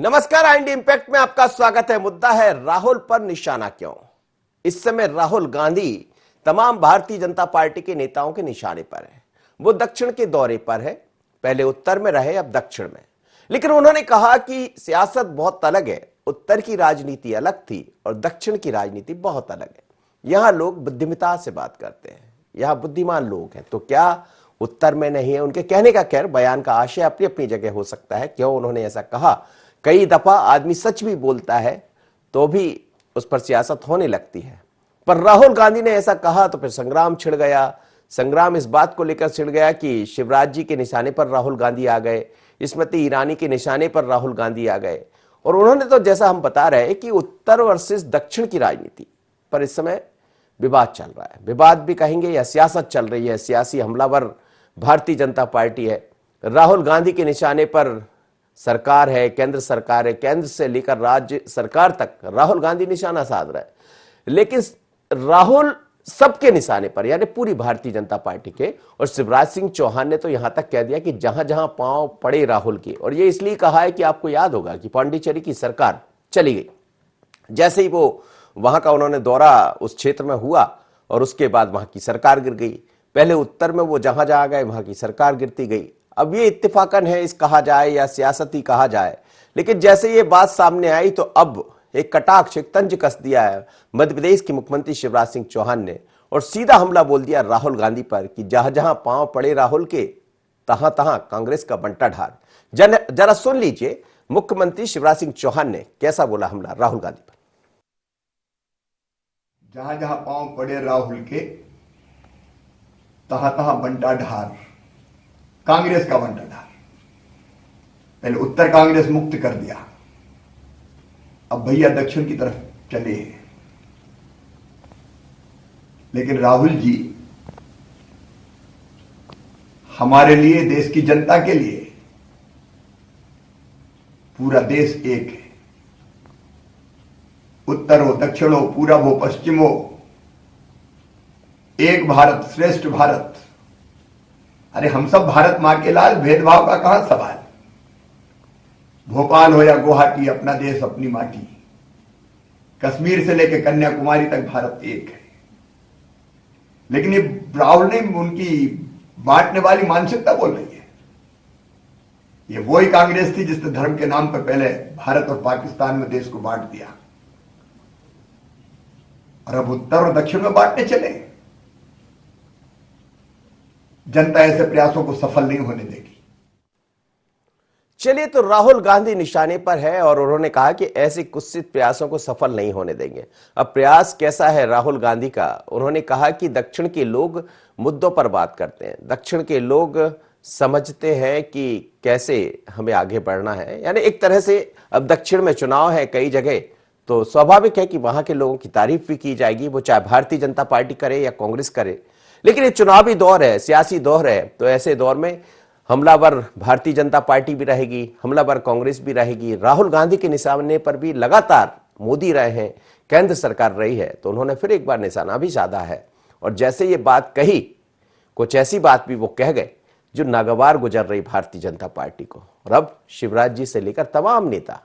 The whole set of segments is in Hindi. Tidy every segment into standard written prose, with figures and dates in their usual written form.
नमस्कार, आईएनडी इंपैक्ट में आपका स्वागत है। मुद्दा है राहुल पर निशाना क्यों। इस समय राहुल गांधी तमाम भारतीय जनता पार्टी के नेताओं के निशाने पर है। वो दक्षिण के दौरे पर है, पहले उत्तर में रहे, अब दक्षिण में। लेकिन उन्होंने कहा कि सियासत बहुत अलग है, उत्तर की राजनीति अलग थी और दक्षिण की राजनीति बहुत अलग है। यहां लोग बुद्धिमता से बात करते हैं, यहां बुद्धिमान लोग हैं, तो क्या उत्तर में नहीं है? उनके कहने का, खैर बयान का आशय अपनी अपनी जगह हो सकता है, क्यों उन्होंने ऐसा कहा। कई दफा आदमी सच भी बोलता है तो भी उस पर सियासत होने लगती है, पर राहुल गांधी ने ऐसा कहा तो फिर संग्राम छिड़ गया। संग्राम इस बात को लेकर छिड़ गया कि शिवराज जी के निशाने पर राहुल गांधी आ गए, स्मृति ईरानी के निशाने पर राहुल गांधी आ गए, और उन्होंने तो, जैसा हम बता रहे हैं, कि उत्तर वर्सेस दक्षिण की राजनीति पर इस समय विवाद चल रहा है। विवाद भी कहेंगे या सियासत चल रही है। सियासी हमलावर भारतीय जनता पार्टी है, राहुल गांधी के निशाने पर सरकार है, केंद्र सरकार है, केंद्र से लेकर राज्य सरकार तक राहुल गांधी निशाना साध रहा है। लेकिन राहुल सबके निशाने पर, यानी पूरी भारतीय जनता पार्टी के। और शिवराज सिंह चौहान ने तो यहां तक कह दिया कि जहां जहां पांव पड़े राहुल के, और ये इसलिए कहा है कि आपको याद होगा कि पांडिचेरी की सरकार चली गई, जैसे ही वो वहां का उन्होंने दौरा उस क्षेत्र में हुआ और उसके बाद वहां की सरकार गिर गई। पहले उत्तर में वो जहां जहां गए वहां की सरकार गिरती गई। अब ये इत्तेफाकन है, इस कहा जाए या सियासती कहा जाए, लेकिन जैसे ये बात सामने आई तो अब एक कटाक्ष, एक तंज कस दिया है मध्य प्रदेश के मुख्यमंत्री शिवराज सिंह चौहान ने, और सीधा हमला बोल दिया राहुल गांधी पर कि जहां जहां पांव पड़े राहुल के, तहां तहां कांग्रेस का बंटा ढार। जरा सुन लीजिए मुख्यमंत्री शिवराज सिंह चौहान ने कैसा बोला हमला राहुल गांधी पर। जहां जहां पांव पड़े राहुल के, तहां तहां बंटा ढार, कांग्रेस का बंटा ढार। पहले उत्तर कांग्रेस मुक्त कर दिया, अब भैया दक्षिण की तरफ चले। लेकिन राहुल जी हमारे लिए, देश की जनता के लिए, पूरा देश एक है। उत्तर हो, दक्षिण हो, पूरब हो, पश्चिम हो, एक भारत श्रेष्ठ भारत। अरे हम सब भारत मां के लाल, भेदभाव का कहां सवाल। भोपाल हो या गुवाहाटी, अपना देश अपनी माटी। कश्मीर से लेकर कन्याकुमारी तक भारत एक है। लेकिन ये राहुल ने उनकी बांटने वाली मानसिकता बोल रही है। ये वही कांग्रेस थी जिसने धर्म के नाम पर पहले भारत और पाकिस्तान में देश को बांट दिया, और अब उत्तर और दक्षिण में बांटने चले। जनता ऐसे प्रयासों को सफल नहीं होने देगी। चलिए, तो राहुल गांधी निशाने पर है और उन्होंने कहा कि ऐसे कुत्सित प्रयासों को सफल नहीं होने देंगे। अब प्रयास कैसा है राहुल गांधी का? उन्होंने कहा कि दक्षिण के लोग मुद्दों पर बात करते हैं, दक्षिण के लोग समझते हैं कि कैसे हमें आगे बढ़ना है। यानी एक तरह से अब दक्षिण में चुनाव है कई जगह, तो स्वाभाविक है कि वहां के लोगों की तारीफ भी की जाएगी, वो चाहे भारतीय जनता पार्टी करे या कांग्रेस करे। लेकिन ये चुनावी दौर है, सियासी दौर है, तो ऐसे दौर में हमलावर भारतीय जनता पार्टी भी रहेगी, हमलावर कांग्रेस भी रहेगी। राहुल गांधी के निशाने पर भी लगातार मोदी रहे हैं, केंद्र सरकार रही है, तो उन्होंने फिर एक बार निशाना भी साधा है। और जैसे ये बात कही, कुछ ऐसी बात भी वो कह गए जो नागवार गुजर रही भारतीय जनता पार्टी को। और अब शिवराज जी से लेकर तमाम नेता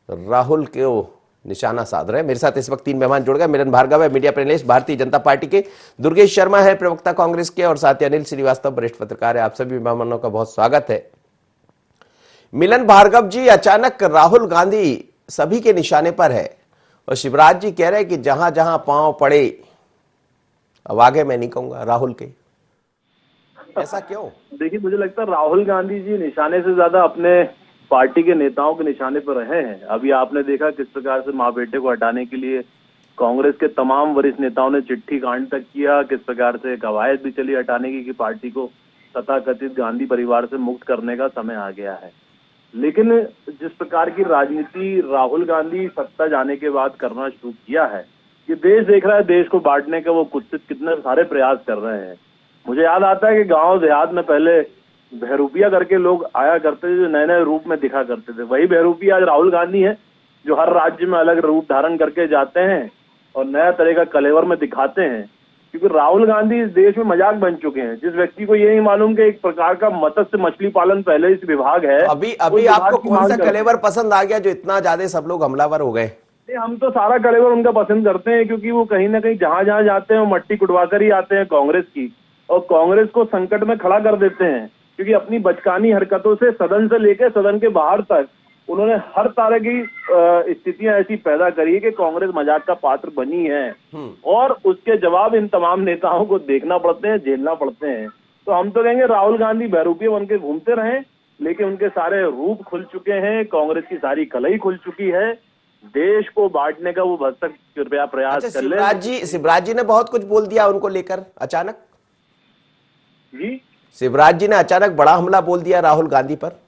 राहुल के निशाना साध रहे हैं। मेरे साथ इस वक्त 3 मेहमान जुड़ गए। मिलन भार्गव है, media panelist Bharatiya Janata party के, दुर्गेश शर्मा है, प्रवक्ता कांग्रेस के, और साथ ही अनिल श्रीवास्तव, वरिष्ठ पत्रकार है। आप सभी मेहमानों का बहुत स्वागत है। मिलन भार्गव जी, अचानक राहुल गांधी सभी के निशाने पर है और शिवराज जी कह रहे हैं कि जहां जहां पांव पड़े, अब आगे मैं नहीं कहूंगा, राहुल के, ऐसा क्यों? देखिए, मुझे लगता है राहुल गांधी जी निशाने से ज्यादा अपने पार्टी के नेताओं के निशाने पर रहे हैं। अभी आपने देखा किस प्रकार से मां बेटे को हटाने के लिए कांग्रेस के तमाम वरिष्ठ नेताओं ने चिट्ठी कांड तक किया, किस प्रकार से कवायद भी चली हटाने की कि पार्टी को तथाकथित गांधी परिवार से मुक्त करने का समय आ गया है। लेकिन जिस प्रकार की राजनीति राहुल गांधी सत्ता जाने के बाद करना शुरू किया है, ये देश देख रहा है, देश को बांटने का वो कुछ कितने सारे प्रयास कर रहे हैं। मुझे याद आता है कि गांव देहात में पहले बहरूपिया करके लोग आया करते थे, जो नए नए रूप में दिखा करते थे। वही बहरूपिया आज राहुल गांधी है, जो हर राज्य में अलग रूप धारण करके जाते हैं और नया तरह का कलेवर में दिखाते हैं क्योंकि राहुल गांधी इस देश में मजाक बन चुके हैं। जिस व्यक्ति को ये नहीं मालूम कि एक प्रकार का मत्स्य मछली पालन पहले इस विभाग है, तो अभी उस विभाग आपको की कौन मांग सा करते हैं। कलेवर पसंद आ गया जो इतना ज्यादा सब लोग हमलावर हो गए? नहीं, हम तो सारा कलेवर उनका पसंद करते हैं, क्योंकि वो कहीं ना कहीं जहां जहां जाते हैं वो मट्टी कुटवा कर ही आते हैं कांग्रेस की, और कांग्रेस को संकट में खड़ा कर देते हैं। क्योंकि अपनी बचकानी हरकतों से सदन से लेकर सदन के बाहर तक उन्होंने हर तरह की स्थितियां ऐसी पैदा करी है कि कांग्रेस मजाक का पात्र बनी है, और उसके जवाब इन तमाम नेताओं को देखना पड़ते हैं, झेलना पड़ते हैं। तो हम तो कहेंगे राहुल गांधी बहरूपिये बन के घूमते रहें, लेकिन उनके सारे रूप खुल चुके हैं, कांग्रेस की सारी कलई खुल चुकी है। देश को बांटने का वो भरसक कृपया प्रयास अच्छा, कर ले। शिवराज जी ने बहुत कुछ बोल दिया उनको लेकर अचानक। जी, शिवराज जी ने अचानक बड़ा हमला बोल दिया राहुल गांधी पर।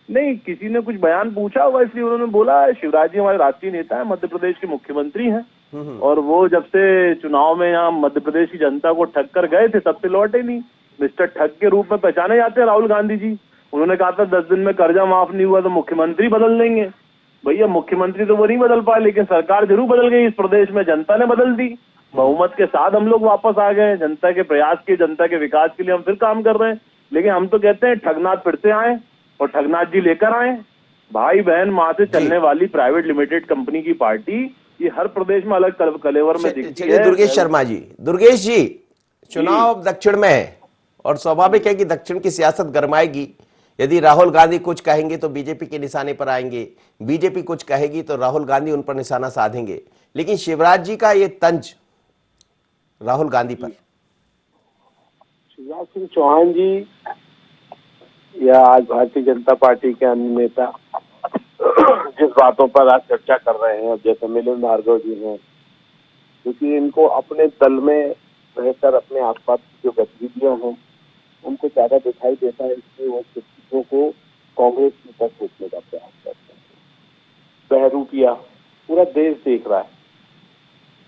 नहीं, किसी ने कुछ बयान पूछा होगा इसलिए उन्होंने बोला। शिवराज जी हमारे राष्ट्रीय नेता है, मध्य प्रदेश के मुख्यमंत्री हैं, और वो जब से चुनाव में यहाँ मध्य प्रदेश की जनता को ठग कर गए थे तब से लौटे नहीं। मिस्टर ठग के रूप में पहचाने जाते हैं राहुल गांधी जी। उन्होंने कहा था 10 दिन में कर्जा माफ नहीं हुआ तो मुख्यमंत्री बदल देंगे। भैया, मुख्यमंत्री तो वो नहीं बदल पाए, लेकिन सरकार जरूर बदल गई। इस प्रदेश में जनता ने बदल दी, बहुमत के साथ हम लोग वापस आ गए। जनता के प्रयास के, जनता के विकास के लिए हम फिर काम कर रहे हैं। लेकिन हम तो कहते हैं ठगनाथ फिर से आए और ठगनाथ जी लेकर आए। भाई बहन माँ से चलने वाली प्राइवेट लिमिटेड कंपनी की पार्टी ये हर प्रदेश में अलग कलेवर में दिखती चलिए है। दुर्गेश शर्मा जी, दुर्गेश जी, चुनाव दक्षिण में है और स्वाभाविक है कि दक्षिण की सियासत गरमाएगी। यदि राहुल गांधी कुछ कहेंगे तो बीजेपी के निशाने पर आएंगे, बीजेपी कुछ कहेगी तो राहुल गांधी उन पर निशाना साधेंगे। लेकिन शिवराज जी का ये तंज राहुल गांधी पर। शिवराज सिंह चौहान जी या आज भारतीय जनता पार्टी के अन्य नेता जिस बातों पर आज चर्चा कर रहे हैं, जैसे मिलिंद भार्गव जी हैं, क्योंकि इनको अपने दल में रहकर अपने आसपास की जो गतिविधियां हैं उनको ज्यादा दिखाई देता है, इसलिए वो चीजों को कांग्रेस की तरफ सोचने का प्रयास करते हैं। बहरूपिया पूरा देश देख रहा है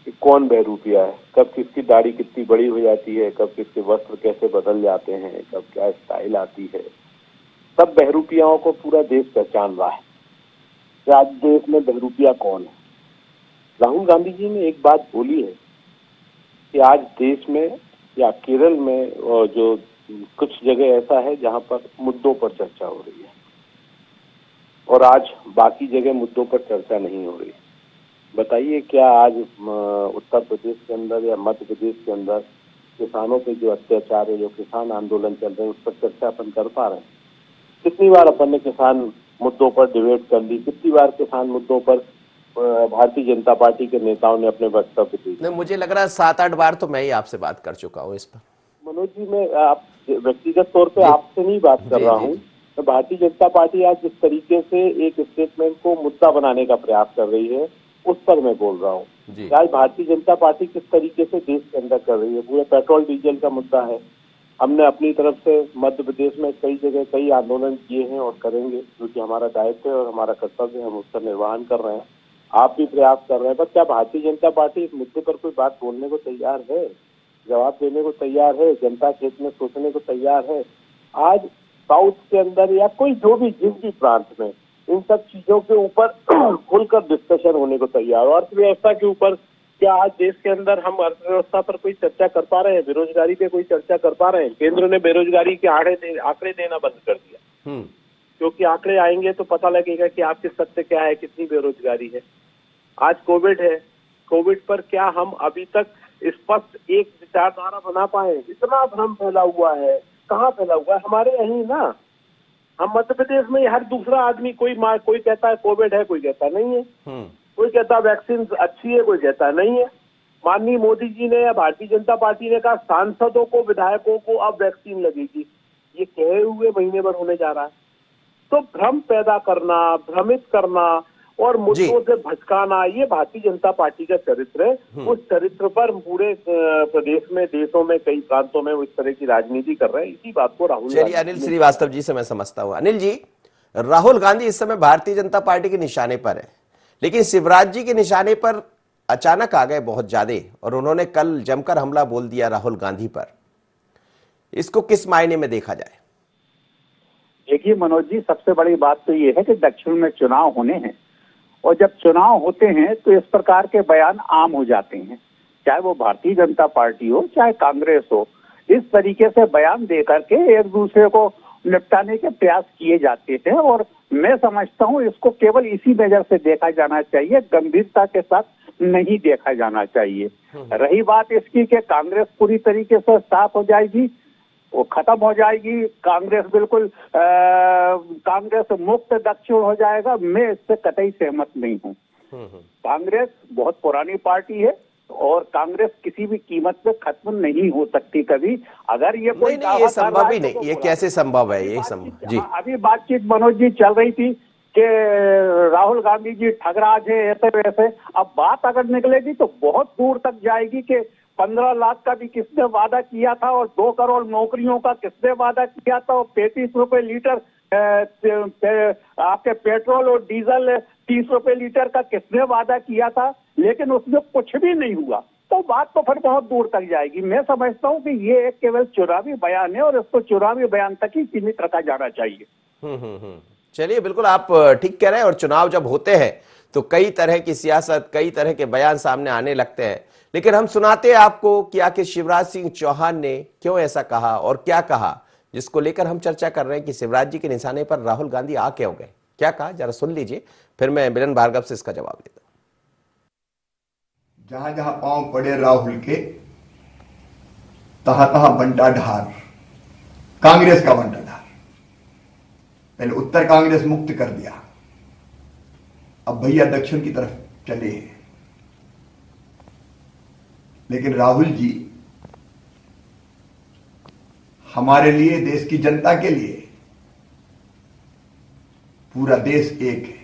कि कौन बहरूपिया है, कब किसकी दाढ़ी कितनी बड़ी हो जाती है, कब किसके वस्त्र कैसे बदल जाते हैं, कब क्या स्टाइल आती है। सब बहरूपियाओं को पूरा देश पहचान रहा है कि आज देश में बहरूपिया कौन है। राहुल गांधी जी ने एक बात बोली है कि आज देश में या केरल में और जो कुछ जगह ऐसा है जहां पर मुद्दों पर चर्चा हो रही है और आज बाकी जगह मुद्दों पर चर्चा नहीं हो रही। बताइए, क्या आज उत्तर प्रदेश के अंदर या मध्य प्रदेश के अंदर किसानों पे जो अत्याचार है, जो किसान आंदोलन चल रहे हैं, उस पर चर्चा अपन कर पा रहे हैं? कितनी बार अपन ने किसान मुद्दों पर डिबेट कर ली, कितनी बार किसान मुद्दों पर भारतीय जनता पार्टी के नेताओं ने अपने वक्तव्य दिए? मुझे लग रहा है 7-8 बार तो मैं ही आपसे बात कर चुका हूँ इस पर। मनोज जी, मैं आप व्यक्तिगत तौर पे आपसे नहीं बात कर रहा हूँ। तो भारतीय जनता पार्टी आज जिस तरीके से एक स्टेटमेंट को मुद्दा बनाने का प्रयास कर रही है उस पर मैं बोल रहा हूँ। आज भारतीय जनता पार्टी किस तरीके से देश के अंदर कर रही है, पूरे पेट्रोल डीजल का मुद्दा है। हमने अपनी तरफ से मध्य प्रदेश में कई जगह कई आंदोलन किए हैं और करेंगे, क्योंकि हमारा दायित्व है और हमारा कर्तव्य है, हम उसका निर्वहन कर रहे हैं। आप भी प्रयास कर रहे हैं, पर क्या भारतीय जनता पार्टी इस मुद्दे पर कोई बात बोलने को तैयार है, जवाब देने को तैयार है, जनता के हित में सोचने को तैयार है? आज साउथ के अंदर या कोई जो भी जिस भी प्रांत में इन सब चीजों के ऊपर खुलकर डिस्कशन होने को तैयार। और अर्थव्यवस्था के ऊपर क्या आज देश के अंदर हम अर्थव्यवस्था पर कोई चर्चा कर पा रहे हैं? बेरोजगारी पे कोई चर्चा कर पा रहे हैं? केंद्र ने बेरोजगारी के आंकड़े देना बंद कर दिया, क्योंकि आंकड़े आएंगे तो पता लगेगा कि आपके सत्य क्या है, कितनी बेरोजगारी है। आज कोविड है, कोविड पर क्या हम अभी तक स्पष्ट एक विचारधारा बना पाए? इतना भ्रम फैला हुआ है, कहाँ फैला हुआ है? हमारे यहीं ना, हम मध्य प्रदेश में हर दूसरा आदमी कोई कहता है कोविड है, कोई कहता नहीं है, कोई कहता वैक्सीन अच्छी है, कोई कहता नहीं है। माननीय मोदी जी ने या भारतीय जनता पार्टी ने कहा सांसदों को, विधायकों को अब वैक्सीन लगेगी, ये कहे हुए महीने भर होने जा रहा है। तो भ्रम पैदा करना, भ्रमित करना और मुद्दों से भटकाना, ये भारतीय जनता पार्टी का चरित्र है। उस चरित्र पर पूरे प्रदेश में, देशों में, कई प्रांतों में वो इस तरह की राजनीति कर रहे हैं। इसी बात को राहुल चलिए, अनिल श्रीवास्तव जी से मैं समझता हूँ। अनिल जी, राहुल गांधी इस समय भारतीय जनता पार्टी के निशाने पर है, लेकिन शिवराज जी के निशाने पर अचानक आ गए बहुत ज्यादा, और उन्होंने कल जमकर हमला बोल दिया राहुल गांधी पर। इसको किस मायने में देखा जाए? देखिए मनोज जी, सबसे बड़ी बात तो ये है कि दक्षिण में चुनाव होने हैं, और जब चुनाव होते हैं तो इस प्रकार के बयान आम हो जाते हैं। चाहे वो भारतीय जनता पार्टी हो चाहे कांग्रेस हो, इस तरीके से बयान दे करके एक दूसरे को निपटाने के प्रयास किए जाते हैं। और मैं समझता हूं इसको केवल इसी नजर से देखा जाना चाहिए, गंभीरता के साथ नहीं देखा जाना चाहिए। रही बात इसकी कि कांग्रेस पूरी तरीके से साफ हो जाएगी, वो खत्म हो जाएगी, कांग्रेस बिल्कुल कांग्रेस मुक्त दक्षिण हो जाएगा, मैं इससे कतई सहमत नहीं हूँ। कांग्रेस बहुत पुरानी पार्टी है और कांग्रेस किसी भी कीमत पे खत्म नहीं हो सकती कभी। अगर ये कोई नहीं, ये संभव ही नहीं, ये कैसे संभव है, ये संभव जी। अभी बातचीत मनोज जी चल रही थी कि राहुल गांधी जी ठगराज है, ऐसे वैसे। अब बात अगर निकलेगी तो बहुत दूर तक जाएगी कि 15 लाख का भी किसने वादा किया था और 2 करोड़ नौकरियों का किसने वादा किया था और 35 रुपए लीटर आपके पेट्रोल और डीजल 30 रुपए लीटर का किसने वादा किया था, लेकिन उसमें कुछ भी नहीं हुआ। तो बात तो फिर बहुत दूर तक जाएगी। मैं समझता हूँ कि ये एक केवल चुनावी बयान है और इसको चुनावी बयान तक ही सीमित रखा जाना चाहिए। चलिए, बिल्कुल आप ठीक कह रहे हैं। और चुनाव जब होते हैं तो कई तरह की सियासत, कई तरह के बयान सामने आने लगते हैं, लेकिन हम सुनाते हैं आपको कि आखिर शिवराज सिंह चौहान ने क्यों ऐसा कहा और क्या कहा, जिसको लेकर हम चर्चा कर रहे हैं कि शिवराज जी के निशाने पर राहुल गांधी आ क्यों गए। क्या कहा, जरा सुन लीजिए, फिर मैं मिलन भार्गव से इसका जवाब देता हूं। जहां जहां पांव पड़े राहुल के, तहां तहां बंटा ढार, कांग्रेस का बंटा ढार। पहले उत्तर कांग्रेस मुक्त कर दिया, अब भैया दक्षिण की तरफ चले हैं। लेकिन राहुल जी हमारे लिए, देश की जनता के लिए, पूरा देश एक है।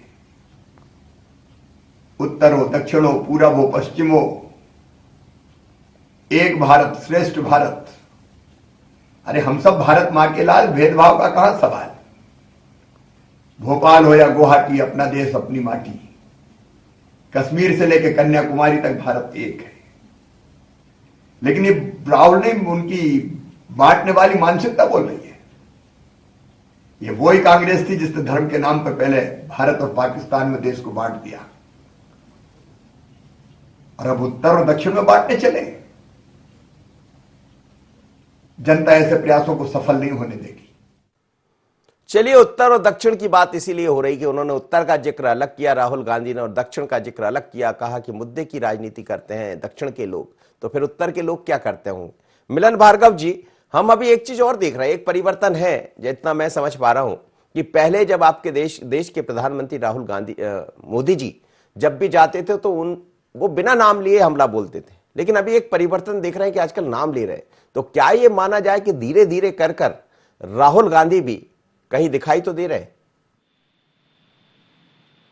उत्तर हो दक्षिण हो, पूरब हो पश्चिम हो, एक भारत श्रेष्ठ भारत। अरे हम सब भारत मां के लाल, भेदभाव का कहां सवाल। भोपाल हो या गुवाहाटी, अपना देश अपनी माटी। कश्मीर से लेकर कन्याकुमारी तक भारत एक है। लेकिन ये राहुल ने उनकी बांटने वाली मानसिकता बोल रही है। ये वही कांग्रेस थी जिसने धर्म के नाम पर पहले भारत और पाकिस्तान में देश को बांट दिया, और अब उत्तर और दक्षिण में बांटने चले। जनता ऐसे प्रयासों को सफल नहीं होने देगी। चलिए, उत्तर और दक्षिण की बात इसीलिए हो रही कि उन्होंने उत्तर का जिक्र अलग किया राहुल गांधी ने और दक्षिण का जिक्र अलग किया। कहा कि मुद्दे की राजनीति करते हैं दक्षिण के लोग, तो फिर उत्तर के लोग क्या करते होंगे। मिलन भार्गव जी, हम अभी एक चीज और देख रहे हैं, एक परिवर्तन है जितना मैं समझ पा रहा हूं कि पहले जब आपके देश के प्रधानमंत्री राहुल गांधी मोदी जी जब भी जाते थे तो वो बिना नाम लिए हमला बोलते थे, लेकिन अभी एक परिवर्तन देख रहे हैं कि आजकल नाम ले रहे हैं। तो क्या ये माना जाए कि धीरे धीरे कर राहुल गांधी भी कहीं दिखाई तो दे रहे?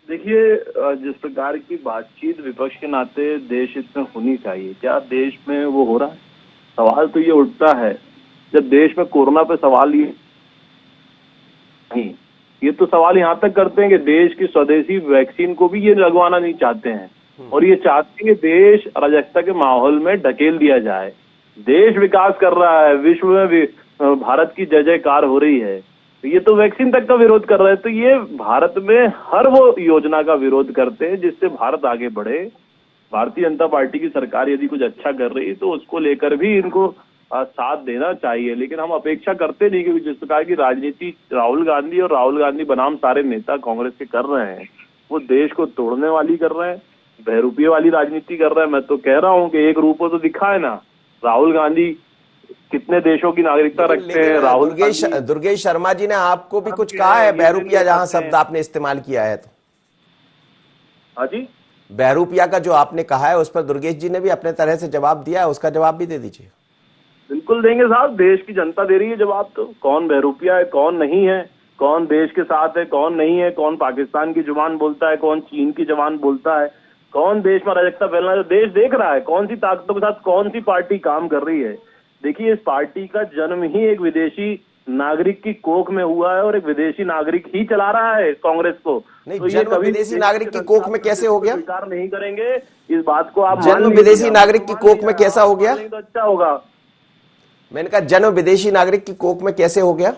देखिए, जिस प्रकार की बातचीत विपक्ष के नाते देश हित में होनी चाहिए, क्या देश में वो हो रहा है? सवाल तो ये उठता है, जब देश में कोरोना पे सवाल ये तो सवाल यहाँ तक करते हैं कि देश की स्वदेशी वैक्सीन को भी ये लगवाना नहीं चाहते हैं, और ये चाहते हैं कि देश अराजकता के माहौल में ढकेल दिया जाए। देश विकास कर रहा है, विश्व में भारत की जय जयकार हो रही है, ये तो वैक्सीन तक का विरोध कर रहे हैं। तो ये भारत में हर वो योजना का विरोध करते हैं जिससे भारत आगे बढ़े। भारतीय जनता पार्टी की सरकार यदि कुछ अच्छा कर रही है तो उसको लेकर भी इनको साथ देना चाहिए, लेकिन हम अपेक्षा करते नहीं, क्योंकि जिस प्रकार की राजनीति राहुल गांधी और राहुल गांधी बनाम सारे नेता कांग्रेस के कर रहे हैं, वो देश को तोड़ने वाली कर रहे हैं, बहरूपिये वाली राजनीति कर रहे हैं। मैं तो कह रहा हूँ कि एक रूप तो दिखा है ना, राहुल गांधी कितने देशों की नागरिकता रखते हैं। राहुल दुर्गेश शर्मा जी ने आपको भी कुछ कहा है बहरूपिया, जहां शब्द आपने इस्तेमाल किया है? तो हाँ जी, बहरूपिया का जो आपने कहा है उस पर दुर्गेश जी ने भी अपने तरह से जवाब दिया है, उसका जवाब भी दे दीजिए। बिल्कुल देंगे साहब, देश की जनता दे रही है जवाब। तो कौन बहरूपिया है, कौन नहीं है, कौन देश के साथ है, कौन नहीं है, कौन पाकिस्तान की जुबान बोलता है, कौन चीन की जुबान बोलता है, कौन देश में अराजकता फैलना है। देश देख रहा है कौन सी ताकतों के साथ कौन सी पार्टी काम कर रही है। देखिए, इस पार्टी का जन्म ही एक विदेशी नागरिक की कोख में हुआ है और एक विदेशी नागरिक ही चला रहा है कांग्रेस को। नहीं, तो जन्म विदेशी नागरिक की कोख में कैसे हो गया? स्वीकार नहीं करेंगे इस बात को आप। जन्म विदेशी नागरिक की कोख में कैसा हो गया? तो अच्छा होगा। मैंने कहा जन्म विदेशी नागरिक की कोख में कैसे हो गया?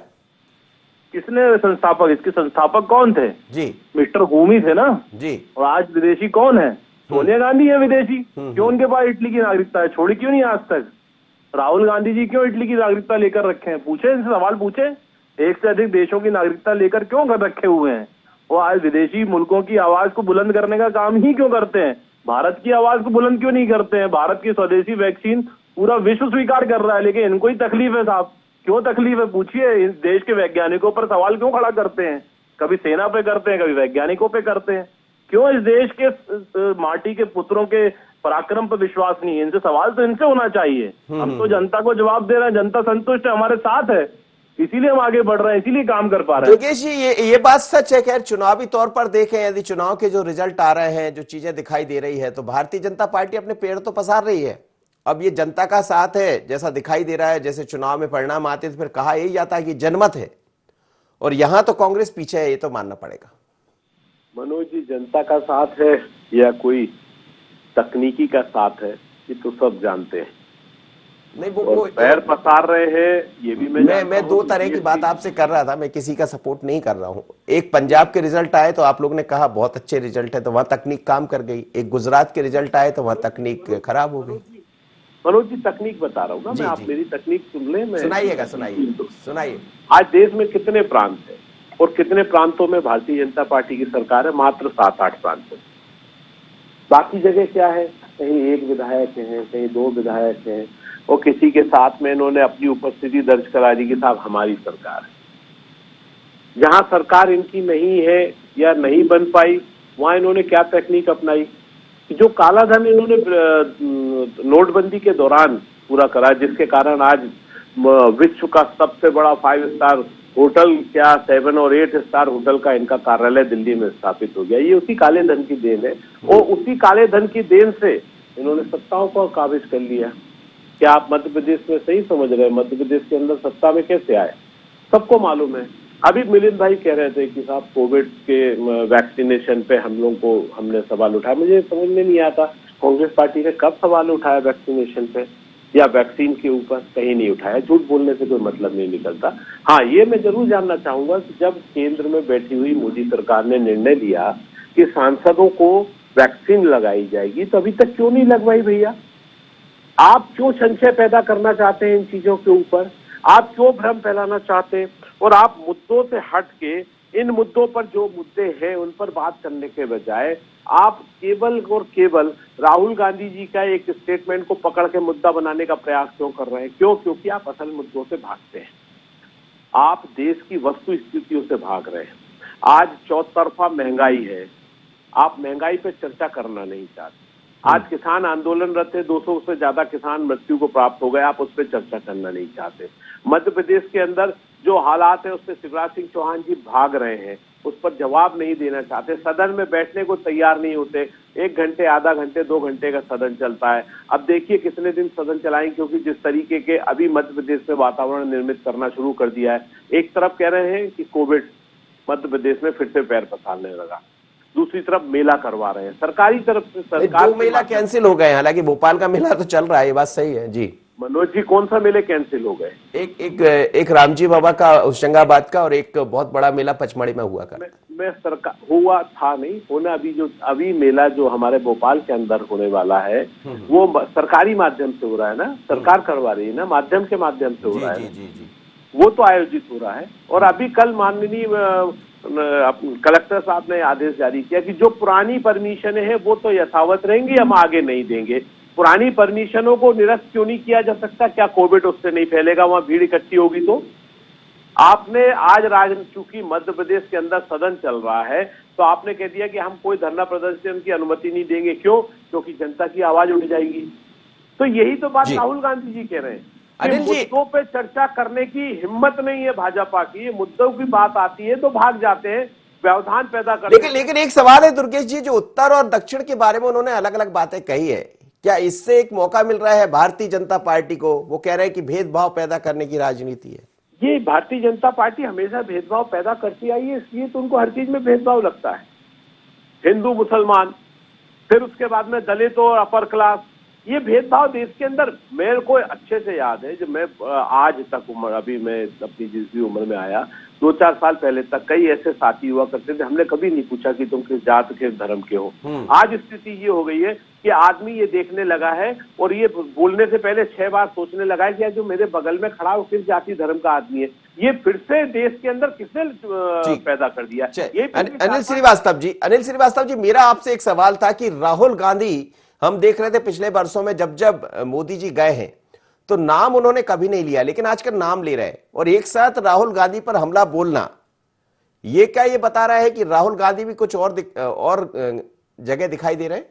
किसने संस्थापक, इसके संस्थापक कौन थे? जी, मिस्टर होमी थे ना जी। और आज विदेशी कौन है? सोनिया गांधी है विदेशी, क्यों उनके पास इटली की नागरिकता है? छोड़ी क्यों नहीं आज तक? राहुल गांधी जी क्यों इटली की नागरिकता लेकर रखे हैं? पूछे, इनसे सवाल पूछे। एक से अधिक देशों की नागरिकता लेकर क्यों कर रखे हुए हैं? वो आज विदेशी मुल्कों की आवाज को बुलंद करने का काम ही क्यों करते हैं? भारत की आवाज को बुलंद क्यों नहीं करते हैं? भारत की स्वदेशी वैक्सीन पूरा विश्व स्वीकार कर रहा है, लेकिन इनको ही तकलीफ है साहब। क्यों तकलीफ है? पूछिए। इस देश के वैज्ञानिकों पर सवाल क्यों खड़ा करते हैं? कभी सेना पे करते हैं, कभी वैज्ञानिकों पे करते हैं। क्यों इस देश के माटी के पुत्रों के पराक्रम पर विश्वास नहीं है? इनसे सवाल तो इनसे होना चाहिए। हम तो जनता को जवाब दे रहे हैं, जनता संतुष्ट है, हमारे साथ है, इसीलिए हम आगे बढ़ रहे हैं, इसीलिए काम कर पा रहे हैं। योगेश जी, ये बात सच है। खैर, चुनावी तौर पर देखें, यदि चुनाव के जो रिजल्ट आ रहे हैं, जो चीजें दिखाई दे रही है, तो भारतीय जनता पार्टी अपने पेड़ तो पसार रही है। अब ये जनता का साथ है जैसा दिखाई दे रहा है, जैसे चुनाव में परिणाम आते तो फिर कहा यही जाता है कि जनमत है, और यहां तो कांग्रेस पीछे है, ये तो मानना पड़ेगा। मनोज जी, जनता का साथ है या कोई तकनीकी का साथ है, ये तो सब जानते हैं। नहीं, वो पैर पसार रहे हैं, ये भी मैं दो तरह की बात आपसे कर रहा था। मैं किसी का सपोर्ट नहीं कर रहा हूं। एक पंजाब के रिजल्ट आए तो आप लोग ने कहा बहुत अच्छे रिजल्ट है, तो वहां तकनीक काम कर गई। एक गुजरात के रिजल्ट आए तो वहां तकनीक खराब हो गई। मनोज जी, तकनीक बता रहा हूँ ना मैं, आप मेरी तकनीक सुन ले। सुनाइएगा, सुनाइए। आज देश में कितने प्रांत है और कितने प्रांतों में भारतीय जनता पार्टी की सरकार है? मात्र 7-8 प्रांत है। बाकी जगह क्या है? कहीं एक विधायक है, कहीं 2 विधायक हैं, और किसी के साथ में इन्होंने अपनी उपस्थिति दर्ज करा दी कि साहब हमारी सरकार है। जहां सरकार इनकी नहीं है या नहीं बन पाई, वहां इन्होंने क्या तकनीक अपनाई? जो काला धन इन्होंने नोटबंदी के दौरान पूरा करा, जिसके कारण आज विश्व का सबसे बड़ा 5 स्टार होटल, क्या 7 और 8 स्टार होटल का इनका कार्यालय दिल्ली में स्थापित हो गया, ये उसी काले धन की देन है। और उसी काले धन की देन से इन्होंने सत्ताओं को काबिज कर लिया। क्या आप मध्य प्रदेश में सही समझ रहे हैं? मध्य प्रदेश के अंदर सत्ता में कैसे आए, सबको मालूम है। अभी मिलिंद भाई कह रहे थे कि साहब कोविड के वैक्सीनेशन पे हमने सवाल उठाया। मुझे समझ में नहीं आता कांग्रेस पार्टी ने कब सवाल उठाया वैक्सीनेशन पे या वैक्सीन के ऊपर? कहीं नहीं उठाया। झूठ बोलने से कोई मतलब नहीं निकलता। हाँ, ये मैं जरूर जानना चाहूंगा कि जब केंद्र में बैठी हुई मोदी सरकार ने निर्णय लिया कि सांसदों को वैक्सीन लगाई जाएगी, तो अभी तक क्यों नहीं लगवाई भैया? आप क्यों संशय पैदा करना चाहते हैं इन चीजों के ऊपर? आप क्यों भ्रम फैलाना चाहते हैं? और आप मुद्दों से हट के इन मुद्दों पर, जो मुद्दे हैं उन पर बात करने के बजाय आप केवल और केवल राहुल गांधी जी का एक स्टेटमेंट को पकड़ के मुद्दा बनाने का प्रयास क्यों कर रहे हैं? क्यों? क्योंकि आप असल मुद्दों से भागते हैं। आप देश की वस्तु स्थितियों से भाग रहे हैं। आज चौतरफा महंगाई है, आप महंगाई पे चर्चा करना नहीं चाहते। आज किसान आंदोलनरत है, 200 से ज्यादा किसान मृत्यु को प्राप्त हो गए, आप उस पर चर्चा करना नहीं चाहते। मध्य प्रदेश के अंदर जो हालात है उससे शिवराज सिंह चौहान जी भाग रहे हैं, उस पर जवाब नहीं देना चाहते। सदन में बैठने को तैयार नहीं होते। 1 घंटे, आधा घंटे, 2 घंटे का सदन चलता है। अब देखिए कितने दिन सदन चलाएंगे, क्योंकि जिस तरीके के अभी मध्य प्रदेश में वातावरण निर्मित करना शुरू कर दिया है। एक तरफ कह रहे हैं कि कोविड मध्य प्रदेश में फिर से पैर पसारने लगा, दूसरी तरफ मेला करवा रहे हैं सरकारी तरफ से। सरकार 2 मेला कैंसिल हो गए, हालांकि भोपाल का मेला तो चल रहा है, ये बात सही है जी। मनोज जी, कौन सा मेले कैंसिल हो गए? एक रामजी बाबा का होशंगाबाद का, और एक बहुत बड़ा मेला पचमढ़ी में हुआ कर। मैं सरकार हुआ था नहीं होना, अभी मेला जो हमारे भोपाल के अंदर होने वाला है वो सरकारी माध्यम से हो रहा है ना, सरकार करवा रही है ना, माध्यम के माध्यम से हो रहा है। वो तो आयोजित हो रहा है। और अभी कल माननीय कलेक्टर साहब ने आदेश जारी किया कि जो पुरानी परमिशन है वो तो यथावत रहेंगी, हम आगे नहीं देंगे। पुरानी परमिशनों को निरस्त क्यों नहीं किया जा सकता? क्या कोविड उससे नहीं फैलेगा? वहां भीड़ इकट्ठी होगी तो? आपने आज चूंकि मध्य प्रदेश के अंदर सदन चल रहा है, तो आपने कह दिया कि हम कोई धरना प्रदर्शन की अनुमति नहीं देंगे। क्यों? क्योंकि जनता की आवाज उठ जाएगी। तो यही तो बात राहुल गांधी जी कह रहे हैं। मुद्दों पे चर्चा करने की हिम्मत नहीं है भाजपा की। मुद्दों की बात आती है तो भाग जाते हैं, व्यवधान पैदा करते हैं। लेकिन एक सवाल है दुर्गेश जी, जो उत्तर और दक्षिण के बारे में उन्होंने अलग अलग बातें कही है, क्या इससे एक मौका मिल रहा है भारतीय जनता पार्टी को? वो कह रहे हैं कि भेदभाव पैदा करने की राजनीति है। ये भारतीय जनता पार्टी हमेशा भेदभाव पैदा करती आई है, इसलिए तो उनको हर चीज में भेदभाव लगता है। हिंदू मुसलमान, फिर उसके बाद में दलित और अपर क्लास, ये भेदभाव देश के अंदर मेरे को अच्छे से याद है। जब मैं आज तक उम्र, अभी मैं अपनी जिस भी उम्र में आया, 2-4 साल पहले तक कई ऐसे साथी हुआ करते थे, हमने कभी नहीं पूछा कि तुम किस जात किस धर्म के हो। आज स्थिति ये हो गई है कि आदमी ये देखने लगा है और ये बोलने से पहले 6 बार सोचने लगा है कि जो मेरे बगल में खड़ा हो किस जाति धर्म का आदमी है। ये फिर से देश के अंदर किसने पैदा कर दिया? ये अनिल श्रीवास्तव जी, मेरा आपसे एक सवाल था कि राहुल गांधी, हम देख रहे थे पिछले वर्षों में जब जब मोदी जी गए हैं तो नाम उन्होंने कभी नहीं लिया, लेकिन आजकल नाम ले रहे हैं और एक साथ राहुल गांधी पर हमला बोलना, ये क्या ये बता रहा है कि राहुल गांधी भी कुछ और जगह दिखाई दे रहे हैं?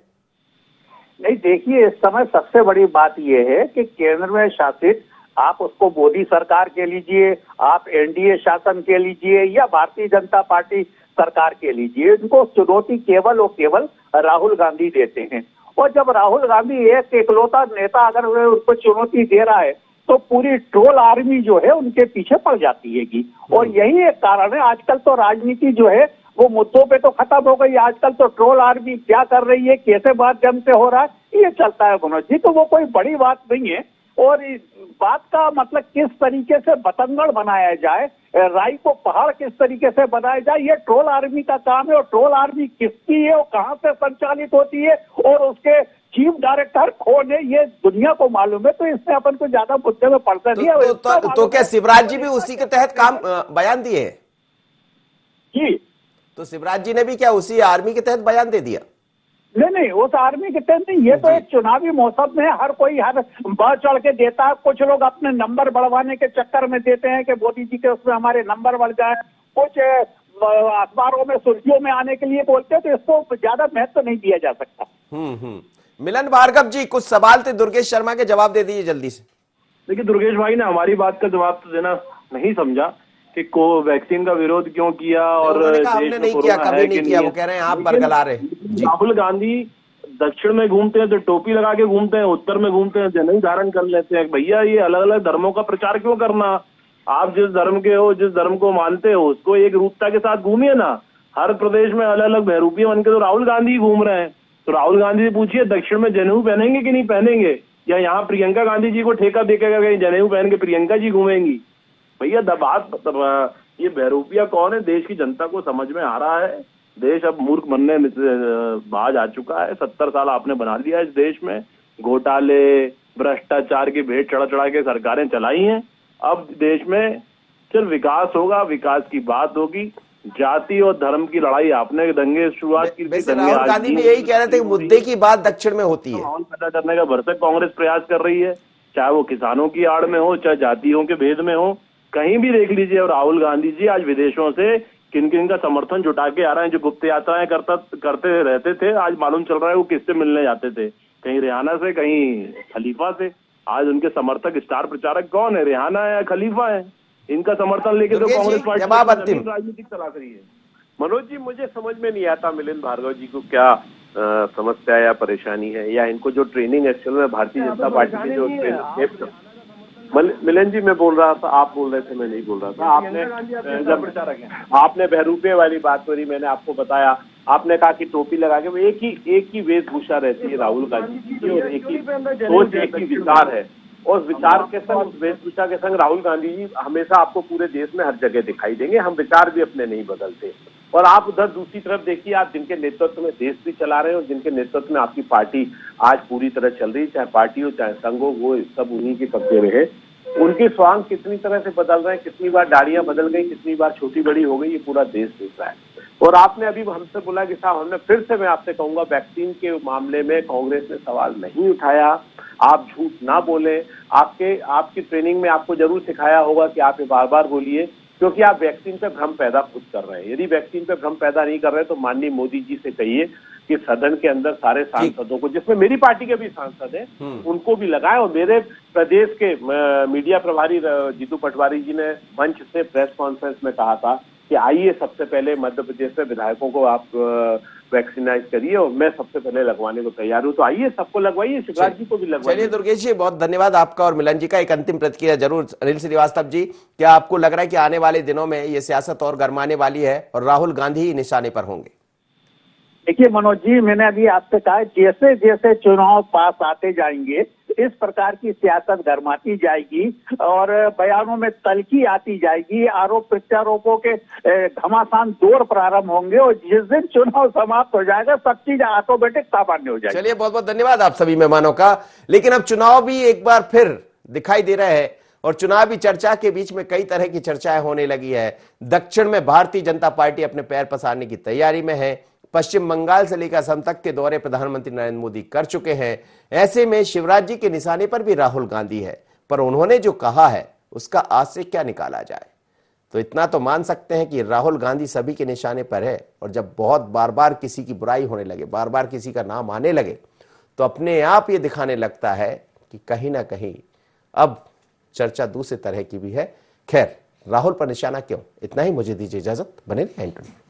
नहीं, देखिए, इस समय सबसे बड़ी बात यह है कि केंद्र में शासित, आप उसको मोदी सरकार के लीजिए, आप एनडीए शासन के लीजिए या भारतीय जनता पार्टी सरकार के लीजिए, इनको चुनौती केवल और केवल राहुल गांधी देते हैं। और जब राहुल गांधी एक इकलौता नेता अगर उनको चुनौती दे रहा है तो पूरी ट्रोल आर्मी जो है उनके पीछे पड़ जाती है। और यही एक कारण है, आजकल तो राजनीति जो है वो मुद्दों पे तो खत्म हो गई, आजकल तो ट्रोल आर्मी क्या कर रही है, कैसे माध्यम से हो रहा है, ये चलता है मनोज जी। तो वो कोई बड़ी बात नहीं है। और इस बात का मतलब किस तरीके से बतंगड़ बनाया जाए, राई को पहाड़ किस तरीके से बनाया जाए, ये ट्रोल आर्मी का काम है। और ट्रोल आर्मी किसकी है और कहां से संचालित होती है और उसके चीफ डायरेक्टर कौन है, ये दुनिया को मालूम है। तो इसमें अपन को ज्यादा मुद्दे में पड़ता नहीं है। तो क्या शिवराज जी भी उसी के तहत काम बयान दिए हैं? जी, तो शिवराज जी ने भी क्या उसी आर्मी के तहत बयान दे दिया? नहीं, उस आर्मी के तहत नहीं। ये तो एक चुनावी मौसम में हर कोई हर बढ़ चढ़ के देता है। कुछ लोग अपने नंबर बढ़वाने के चक्कर में देते हैं कि मोदी जी के उसमें हमारे नंबर बढ़ जाए, कुछ अखबारों में सुर्खियों में आने के लिए बोलते हैं। तो इसको ज्यादा महत्व नहीं दिया जा सकता। मिलन भार्गव जी, कुछ सवाल थे दुर्गेश शर्मा के, जवाब दे दीजिए जल्दी से। देखिए, दुर्गेश भाई ने हमारी बात का जवाब तो देना नहीं समझा कि वैक्सीन का विरोध क्यों किया और हमने नहीं किया, कभी नहीं किया। वो कह रहे हैं आप बरगला रहे। राहुल गांधी दक्षिण में घूमते हैं तो टोपी लगा के घूमते हैं, उत्तर में घूमते हैं जनेऊ धारण कर लेते हैं। भैया, ये अलग अलग धर्मों का प्रचार क्यों करना? आप जिस धर्म के हो, जिस धर्म को मानते हो, उसको एक रूपता के साथ घूमिए ना। हर प्रदेश में अलग अलग बहरूपी बन के तो राहुल गांधी घूम रहे हैं। तो राहुल गांधी से पूछिए दक्षिण में जनेऊ पहनेंगे कि नहीं पहनेंगे, या यहाँ प्रियंका गांधी जी को ठेका देखेगा कहीं जनेऊ पहन के प्रियंका जी घूमेंगी? भैया, बात ये बहरूपिया कौन है, देश की जनता को समझ में आ रहा है। देश अब मूर्ख बनने बाज आ चुका है। 70 साल आपने बना दिया इस देश में, घोटाले भ्रष्टाचार की भेंट चढ़ा चढ़ा के सरकारें चलाई हैं। अब देश में सिर्फ विकास होगा, विकास की बात होगी। जाति और धर्म की लड़ाई आपने दंगे शुरुआत की। राहुल गांधी भी यही कह रहे थे कि मुद्दे की बात दक्षिण में होती है। माहौल पैदा करने का भरसक कांग्रेस प्रयास कर रही है, चाहे वो किसानों की आड़ में हो, चाहे जातियों के भेद में हो, कहीं भी देख लीजिए। और राहुल गांधी जी आज विदेशों से किन किन का समर्थन जुटा के आ रहे हैं। जो गुप्त यात्राएं करते रहते थे, आज मालूम चल रहा है वो किससे मिलने जाते थे, कहीं रेहाना से, कहीं खलीफा से। आज उनके समर्थक स्टार प्रचारक कौन है, रेहाना है या खलीफा है? इनका समर्थन लेके तो कांग्रेस पार्टी राजनीतिक तलाश रही है। मनोज जी, मुझे समझ में नहीं आता मिलिंद भार्गव जी को क्या समस्या या परेशानी है, या इनको जो ट्रेनिंग एक्चुअल में भारतीय जनता पार्टी की जो मिलन जी, मैं बोल रहा था, आप बोल रहे थे, मैं नहीं बोल रहा था। आपने बहरूपे वाली बात करी, मैंने आपको बताया, आपने कहा कि टोपी लगा के एक ही वेशभूषा रहती है राहुल गांधी की, और एक ही सोच, एक ही विचार है। और विचार के संग, उस वेशभूषा के संग राहुल गांधी जी हमेशा आपको पूरे देश में हर जगह दिखाई देंगे। हम विचार भी अपने नहीं बदलते। और आप उधर दूसरी तरफ देखिए, आप जिनके नेतृत्व में देश भी चला रहे हैं और जिनके नेतृत्व में आपकी पार्टी आज पूरी तरह चल रही, चाहे पार्टी हो चाहे संघ हो, वो सब उन्हीं के कब्जे में है। उनके स्वांग कितनी तरह से बदल रहे हैं, कितनी बार दाढ़ियां बदल गई, कितनी बार छोटी बड़ी हो गई, ये पूरा देश देख रहा है। और आपने अभी हमसे बोला कि साहब, हमने फिर से, मैं आपसे कहूंगा, वैक्सीन के मामले में कांग्रेस ने सवाल नहीं उठाया। आप झूठ ना बोले। आपकी ट्रेनिंग में आपको जरूर सिखाया होगा कि आप ये बार बार बोलिए, क्योंकि आप वैक्सीन पे भ्रम पैदा खुद कर रहे हैं। यदि वैक्सीन पे भ्रम पैदा नहीं कर रहे तो माननीय मोदी जी से कहिए कि सदन के अंदर सारे सांसदों को, जिसमें मेरी पार्टी के भी सांसद हैं, उनको भी लगाए। और मेरे प्रदेश के मीडिया प्रभारी जीतू पटवारी जी ने मंच से प्रेस कॉन्फ्रेंस में कहा था कि आइए सबसे पहले मध्य प्रदेश में विधायकों को आप वैक्सीनाइज करिए, और मैं सबसे पहले लगवाने को तैयार हूं। तो आइए, सबको लगवाइए, शिवराज जी को भी लगवाइए। चलिए दुर्गेश जी, बहुत धन्यवाद आपका और मिलन जी का। एक अंतिम प्रतिक्रिया जरूर अनिल श्रीवास्तव जी, क्या आपको लग रहा है कि आने वाले दिनों में ये सियासत और गरमाने वाली है और राहुल गांधी ही निशाने पर होंगे? देखिए मनोज जी, मैंने अभी आपसे कहा जैसे जैसे चुनाव पास आते जाएंगे इस प्रकार की सियासत गरमाती जाएगी और बयानों में तल्खी आती जाएगी, आरोप प्रत्यारोपों के घमासान दौर प्रारंभ होंगे और जिस दिन चुनाव समाप्त हो जाएगा सब चीज ऑटोमेटिक सामान्य हो जाएगी। चलिए, बहुत बहुत धन्यवाद आप सभी मेहमानों का। लेकिन अब चुनाव भी एक बार फिर दिखाई दे रहा है और चुनावी चर्चा के बीच में कई तरह की चर्चाएं होने लगी है। दक्षिण में भारतीय जनता पार्टी अपने पैर पसारने की तैयारी में है। पश्चिम बंगाल से लेकर असम तक के दौरे प्रधानमंत्री नरेंद्र मोदी कर चुके हैं। ऐसे में शिवराज जी के निशाने पर भी राहुल गांधी है, पर उन्होंने जो कहा है उसका आज से क्या निकाला जाए। तो इतना तो मान सकते हैं कि राहुल गांधी सभी के निशाने पर है और जब बहुत बार बार किसी की बुराई होने लगे, बार बार किसी का नाम आने लगे, तो अपने आप ये दिखाने लगता है कि कहीं ना कहीं अब चर्चा दूसरे तरह की भी है। खैर, राहुल पर निशाना क्यों, इतना ही, मुझे दीजिए इजाजत, बने रहिए इंटरनेट।